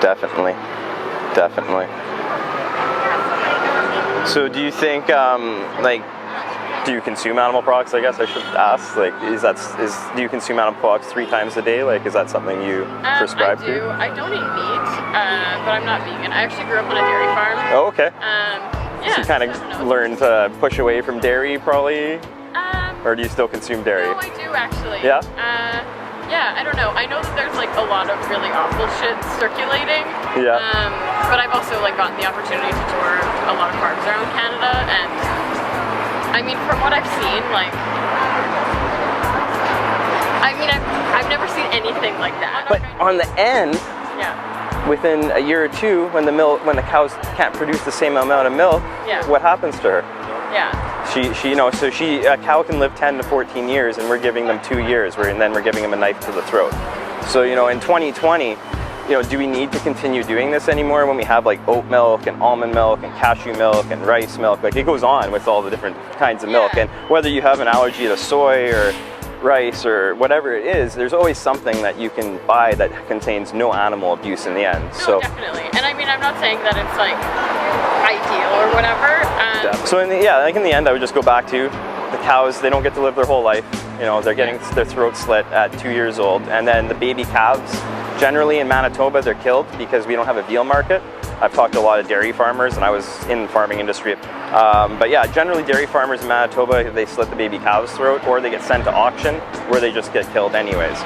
Definitely. Definitely. So do you think, like, do you consume animal products, I guess I should ask? Like, do you consume animal products 3 times a day? Like, is that something you prescribe to? I do. I don't eat meat, but I'm not vegan. I actually grew up on a dairy farm. Oh, okay. Yeah. So you kind of learned to push away from dairy, probably? Or do you still consume dairy? No, I do, actually. Yeah? Yeah, I don't know. I know that there's like a lot of really awful shit circulating. Yeah. But I've also like gotten the opportunity to tour a lot of farms around Canada, and I mean, from what I've seen, like, I mean, I've never seen anything like that. But on the end, yeah, within a year or two, when the cows can't produce the same amount of milk, yeah, what happens to her? Yeah. A cow can live 10 to 14 years, and we're giving them 2 years, and then we're giving them a knife to the throat. So, in 2020, do we need to continue doing this anymore when we have like oat milk and almond milk and cashew milk and rice milk? Like, it goes on with all the different kinds of milk, and whether you have an allergy to soy or rice or whatever it is, there's always something that you can buy that contains no animal abuse in the end. No, so definitely. And I mean, I'm not saying that it's like ideal or whatever. So in the end, I would just go back to the cows. They don't get to live their whole life. They're getting their throat slit at 2 years old, and then the baby calves, generally in Manitoba, they're killed because we don't have a veal market. I've talked to a lot of dairy farmers, and I was in the farming industry. But yeah, generally dairy farmers in Manitoba, they slit the baby cow's throat, or they get sent to auction, where they just get killed anyways.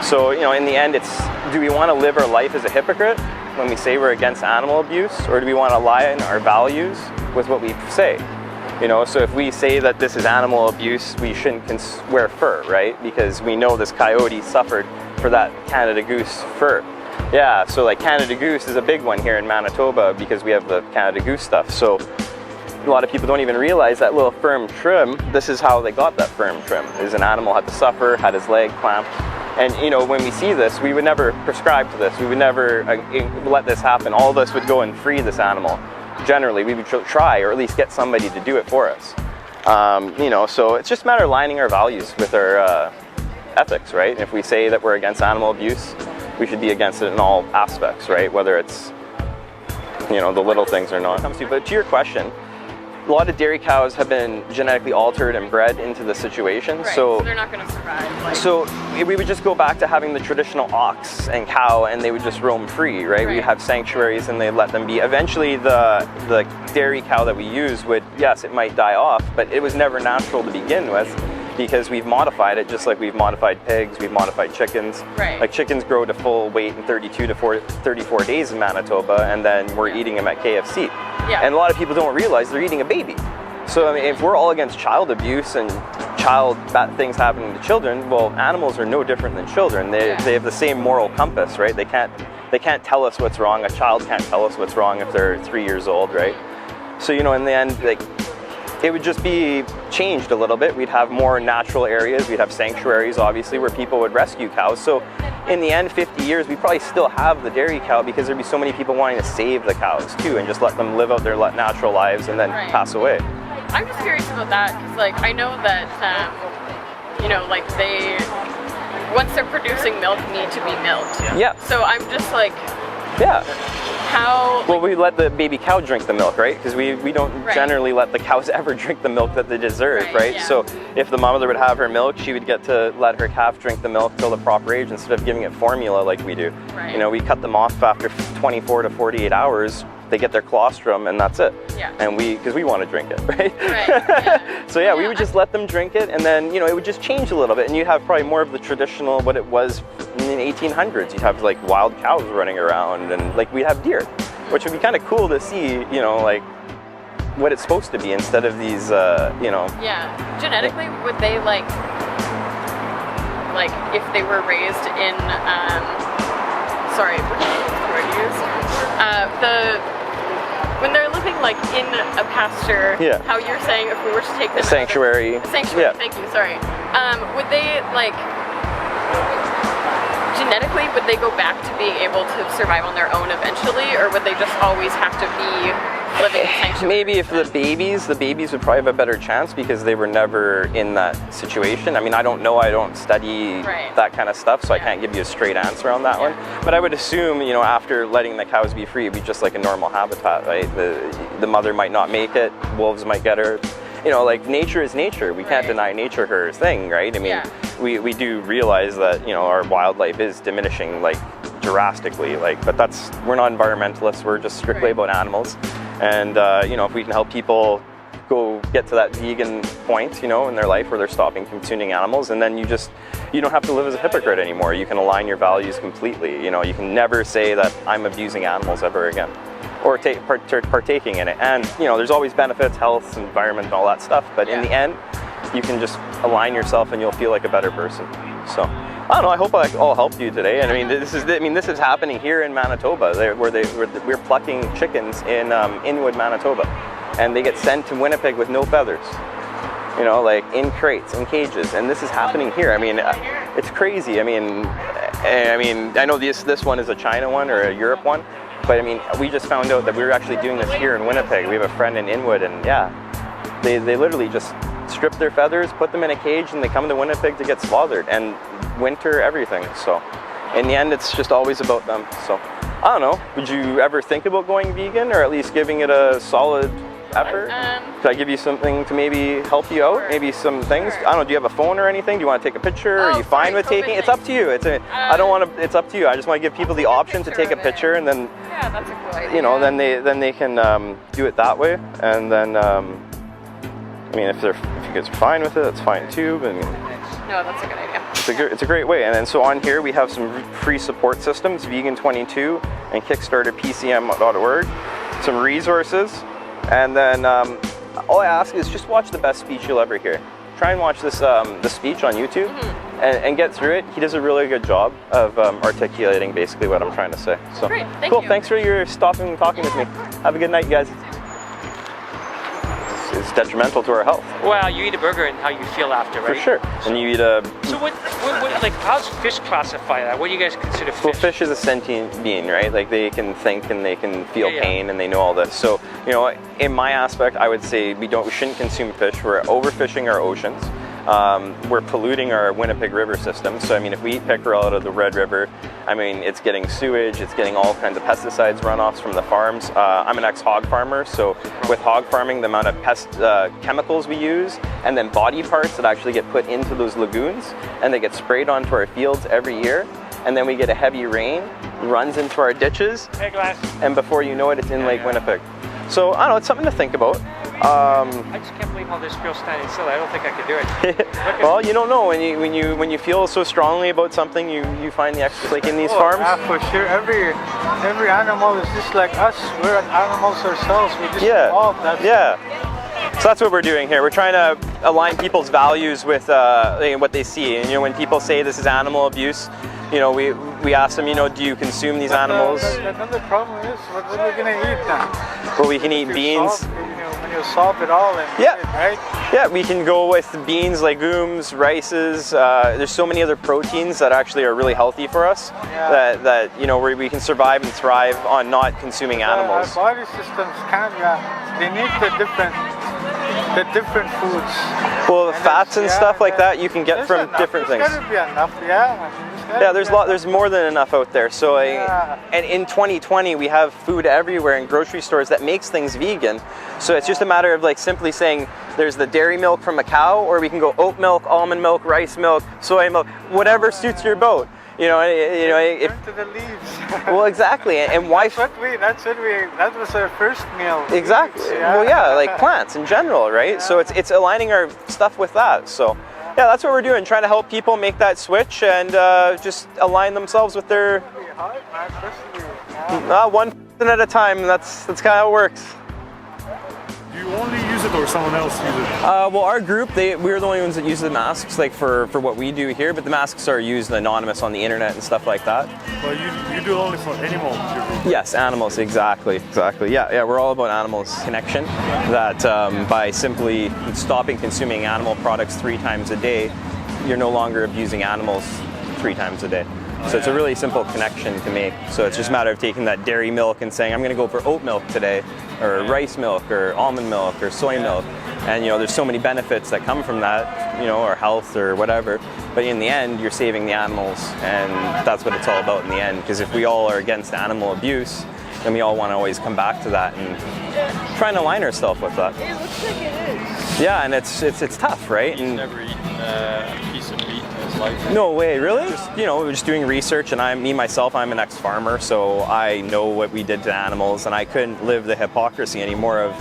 So, in the end, do we want to live our life as a hypocrite when we say we're against animal abuse, or do we want to align our values with what we say? So if we say that this is animal abuse, we shouldn't wear fur, right? Because we know this coyote suffered for that Canada Goose fur. Yeah, so like Canada Goose is a big one here in Manitoba because we have the Canada Goose stuff. So a lot of people don't even realize that little firm trim, this is how they got that firm trim. Is an animal had to suffer, had his leg clamped. And when we see this, we would never prescribe to this. We would never let this happen. All of us would go and free this animal. Generally, we would try, or at least get somebody to do it for us. So it's just a matter of aligning our values with our ethics, right? And if we say that we're against animal abuse, we should be against it in all aspects, right? Whether it's, the little things or not. But to your question, a lot of dairy cows have been genetically altered and bred into the situation. Right, so they're not going to survive. So we would just go back to having the traditional ox and cow, and they would just roam free, right? We'd have sanctuaries and they'd let them be. Eventually the dairy cow that we use would, yes, it might die off, but it was never natural to begin with, because we've modified it, just like we've modified pigs, we've modified chickens. Right. Like, chickens grow to full weight in 32 to 34 days in Manitoba, and then we're eating them at KFC. Yeah. And a lot of people don't realize they're eating a baby. So I mean, if we're all against child abuse and bad things happening to children, well, animals are no different than children. They have the same moral compass, right? They can't tell us what's wrong. A child can't tell us what's wrong if they're 3 years old, right? So in the end, like, it would just be changed a little bit. We'd have more natural areas. We'd have sanctuaries, obviously, where people would rescue cows. So in the end, 50 years, we probably still have the dairy cow, because there'd be so many people wanting to save the cows too, and just let them live out their natural lives and then pass away. I'm just curious about that, because like, I know that, like once they're producing milk, need to be milked. Yeah. So I'm just like, yeah. How? Well, we let the baby cow drink the milk, right? Because we don't generally let the cows ever drink the milk that they deserve, right? Yeah. So if the mother would have her milk, she would get to let her calf drink the milk till the proper age, instead of giving it formula like we do. Right. We cut them off after 24 to 48 hours. They get their colostrum, and that's it. Yeah. And because we want to drink it, right? Right. Yeah. So yeah, we would just let them drink it, and then it would just change a little bit, and you'd have probably more of the traditional, what it was in the 1800s. You'd have like wild cows running around, and like we'd have deer, which would be kind of cool to see, like what it's supposed to be, instead of these, Yeah. Genetically, would they like if they were raised in, sorry, which word to use? When they're living like in a pasture, how you're saying, if we were to take them a sanctuary. Yeah. Thank you. Sorry. Would they genetically, would they go back to being able to survive on their own eventually, or would they just always have to be living in sanctuary. Maybe if the babies would probably have a better chance because they were never in that situation. I mean, I don't know, I don't study that kind of stuff, so I can't give you a straight answer on that one. But I would assume, you know, after letting the cows be free, it'd be just like a normal habitat, right? The mother might not make it, wolves might get her. You know, like nature is nature. We can't deny nature her thing, right? I mean, we do realize that, you know, our wildlife is diminishing like drastically, like, but we're not environmentalists, we're just strictly about animals. And you know, if we can help people go get to that vegan point, you know, in their life where they're stopping consuming animals, and then you don't have to live as a hypocrite anymore. You can align your values completely. You know, you can never say that I'm abusing animals ever again, or partaking in it. And you know, there's always benefits, health, environment, and all that stuff. But in the end, you can just align yourself, and you'll feel like a better person. So I don't know. I hope I all helped you today. And I mean, this is happening here in Manitoba, where we're plucking chickens in Inwood, Manitoba, and they get sent to Winnipeg with no feathers. You know, like in crates, in cages, and this is happening here. I mean, it's crazy. I mean, I know this one is a China one or a Europe one, but I mean, we just found out that we were actually doing this here in Winnipeg. We have a friend in Inwood, and they literally just strip their feathers, put them in a cage, and they come to Winnipeg to get slaughtered and winter everything. So in the end, it's just always about them. So I don't know, would you ever think about going vegan, or at least giving it a solid effort? Could I give you something to maybe help you out? Maybe some things? I don't know, do you have a phone or anything? Do you want to take a picture? Are you fine with taking it? It's up to you. I don't want to, it's up to you. I just want to give people the option to take a picture, and then, that's a cool idea. You know, then they can do it that way. And then, I mean, if you guys are fine with it, that's fine too. But I mean, no, that's a good idea. It's a great way. And then so on here we have some free support systems, Vegan22 and Kickstarter PCM.org, some resources, and then all I ask is just watch the best speech you'll ever hear. Try and watch this the speech on YouTube and get through it. He does a really good job of articulating basically what I'm trying to say. So great, thank cool. you. Thanks for your stopping and talking with me. Have a good night, guys. It's detrimental to our health. Well, you eat a burger and how you feel after, right? For sure. And you eat a... So what like, how's fish classify that? What do you guys consider fish? Well, fish is a sentient being, right? Like, they can think and they can feel pain and they know all this. So, you know, in my aspect, I would say we shouldn't consume fish. We're overfishing our oceans. We're polluting our Winnipeg River system. So, I mean, if we eat pickerel out of the Red River, I mean, it's getting sewage, it's getting all kinds of pesticides runoffs from the farms. I'm an ex-hog farmer, so with hog farming, the amount of chemicals we use, and then body parts that actually get put into those lagoons, and they get sprayed onto our fields every year, and then we get a heavy rain, runs into our ditches, and before you know it, it's in Lake Winnipeg. So, I don't know, it's something to think about. I just can't believe how this girl's standing still. I don't think I could do it. Well, you don't know when you feel so strongly about something, you find the extra, like in these farms. Yeah, for sure. Every animal is just like us. We're animals ourselves. We just evolved. So that's what we're doing here. We're trying to align people's values with what they see. And you know, when people say this is animal abuse, you know, we ask them, you know, do you consume these animals? Another problem is, what are we gonna eat then? Well, we can eat beans. When you solve it all, and eat it, right? Yeah, we can go with beans, legumes, rices. There's so many other proteins that actually are really healthy for us. That you know, we can survive and thrive on not consuming animals. Our body systems they need the different foods. Well, the fats and stuff like that you can get from different things. There's gotta be enough, there's more than enough out there. So and in 2020 we have food everywhere in grocery stores that makes things vegan. So it's just a matter of like simply saying there's the dairy milk from a cow, or we can go oat milk, almond milk, rice milk, soy milk, whatever suits your boat. You know, if to the leaves. Well, exactly, and why? That was our first meal. Exactly. Leaves, Well, like plants in general, right? So it's aligning our stuff with that. So yeah, that's what we're doing, trying to help people make that switch and just align themselves with their. One person at a time. That's kind of how it works. Do you only use it, or someone else uses it? Well, our group, we're the only ones that use the masks, like for what we do here. But the masks are used anonymous on the internet and stuff like that. Well, you do only for animals. Yes, animals, exactly. Yeah, we're all about animals connection. That by simply stopping consuming animal products 3 times a day, you're no longer abusing animals 3 times a day. So it's a really simple connection to make. So it's just a matter of taking that dairy milk and saying, I'm going to go for oat milk today, or rice milk, or almond milk, or soy milk. And there's so many benefits that come from that, or health or whatever. But in the end, you're saving the animals, and that's what it's all about in the end. Because if we all are against animal abuse, then we all want to always come back to that and try and align ourselves with that. It looks like it is. Yeah, and it's tough, right? He's never eaten a piece of meat in his life. No way, really? We're just doing research, and I'm an ex-farmer, so I know what we did to animals, and I couldn't live the hypocrisy anymore of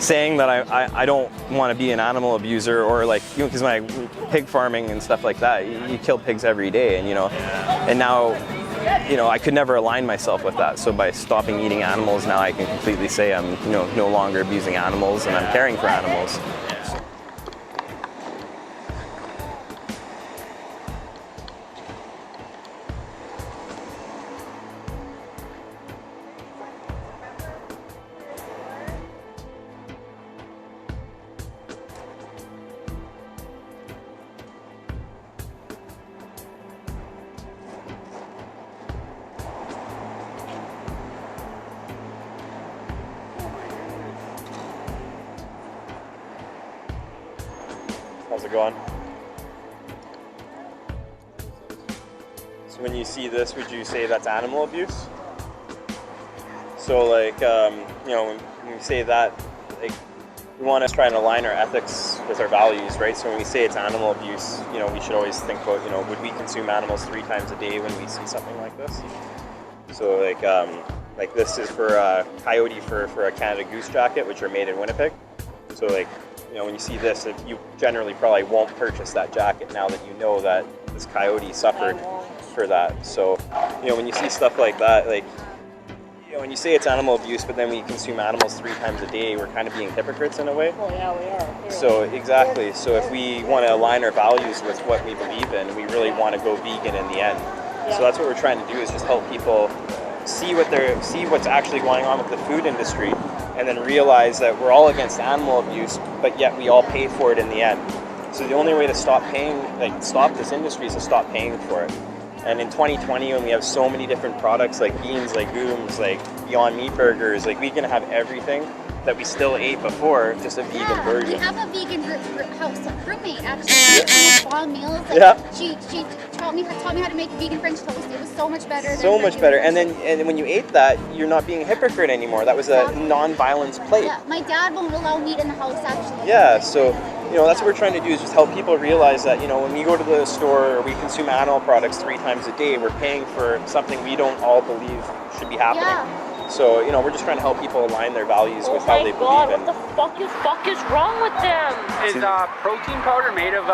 saying that I don't want to be an animal abuser, or because when I pig farming and stuff like that, you kill pigs every day, and now, I could never align myself with that. So by stopping eating animals, now I can completely say I'm, no longer abusing animals, and I'm caring for animals. How's it going? So when you see this, would you say that's animal abuse? So when we say that, we want to try and align our ethics with our values, right? So when we say it's animal abuse, we should always think about, would we consume animals 3 times a day when we see something like this? So like this is for Coyote for a Canada Goose jacket, which are made in Winnipeg. So when you see this, you generally probably won't purchase that jacket now that you know that this coyote suffered for that. So, when you see stuff like that, when you say it's animal abuse, but then we consume animals 3 times a day, we're kind of being hypocrites in a way. Well, yeah, we are. Yeah. So, exactly. So if we want to align our values with what we believe in, we really want to go vegan in the end. Yeah. So that's what we're trying to do, is just help people see what's actually going on with the food industry, and then realize that we're all against animal abuse, but yet we all pay for it in the end. So the only way to stop this industry is to stop paying for it. And in 2020, when we have so many different products like beans, like Gooms, like Beyond Meat burgers, we can have everything that we still ate before, just a vegan version. We have a vegan roommate actually. Bomb meals. She taught me how to make vegan French toast. It was so much better. So much better. And when you ate that, you're not being a hypocrite anymore. That was a non-violence plate. Yeah, my dad won't allow meat in the house actually. Yeah, so that's what we're trying to do, is just help people realize that when we go to the store or we consume animal products 3 times a day, we're paying for something we don't all believe should be happening. Yeah. So, we're just trying to help people align their values with how they believe in. What the fuck is wrong with them? Is protein powder made of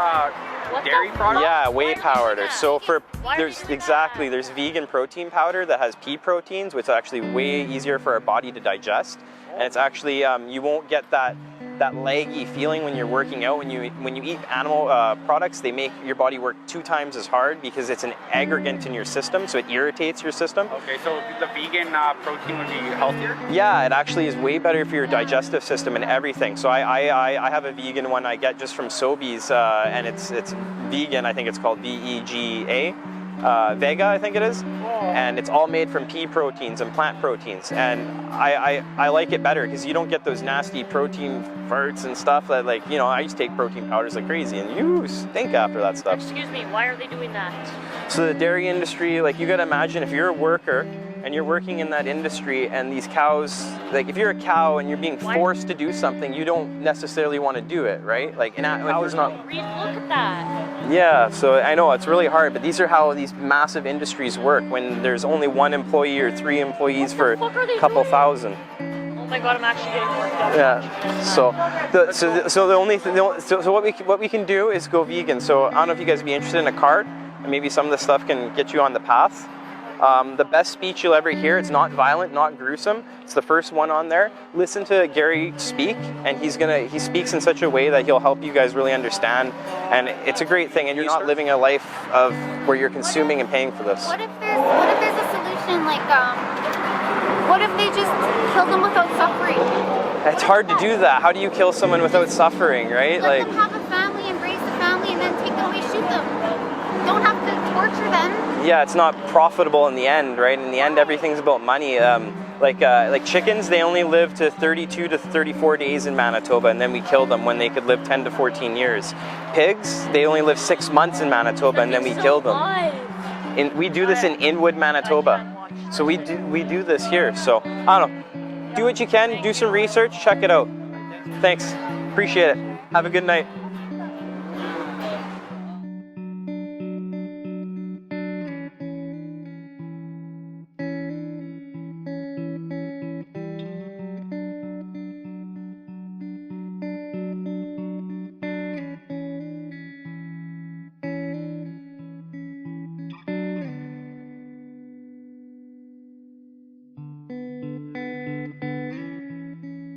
dairy product? Yeah, whey powder. So there's vegan protein powder that has pea proteins, which is actually way easier for our body to digest. And it's actually, you won't get that laggy feeling when you're working out. When you eat animal products, they make your body work 2 times as hard because it's an aggregant in your system, so it irritates your system. Okay, so the vegan protein would be healthier? Yeah, it actually is way better for your digestive system and everything. So I have a vegan one I get just from Sobeys, and it's vegan. I think it's called VEGA. Vega, I think it is, and it's all made from pea proteins and plant proteins, and I like it better because you don't get those nasty protein farts and stuff that I used to take protein powders like crazy, and you stink after that stuff. Excuse me, why are they doing that? So the dairy industry, you gotta imagine if you're a worker and you're working in that industry, and these cows, if you're a cow and you're being forced to do something, you don't necessarily want to do it, right? Look at that. Yeah, so I know it's really hard, but these are how these massive industries work when there's only 1 employee or 3 employees for a couple thousand. Oh my god, I'm actually getting worked up. Yeah. So what we can do is go vegan. So I don't know if you guys would be interested in a card, and maybe some of this stuff can get you on the path. The best speech you'll ever hear, it's not violent, not gruesome. It's the first one on there. Listen to Gary speak, and he speaks in such a way that he'll help you guys really understand. And it's a great thing, and you're not living a life of where you're consuming and paying for this. What if there's a solution, what if they just kill them without suffering? It's hard to do that. How do you kill someone without suffering, right? Let them have a family, embrace the family, and then take them away, shoot them. Don't have to torture them. Yeah, it's not profitable in the end, right? In the end, everything's about money. Like chickens, they only live to 32 to 34 days in Manitoba, and then we kill them when they could live 10 to 14 years. Pigs, they only live 6 months in Manitoba, and then we kill them. We do this in Inwood, Manitoba. So we do this here. So I don't know. Do what you can. Do some research. Check it out. Thanks. Appreciate it. Have a good night.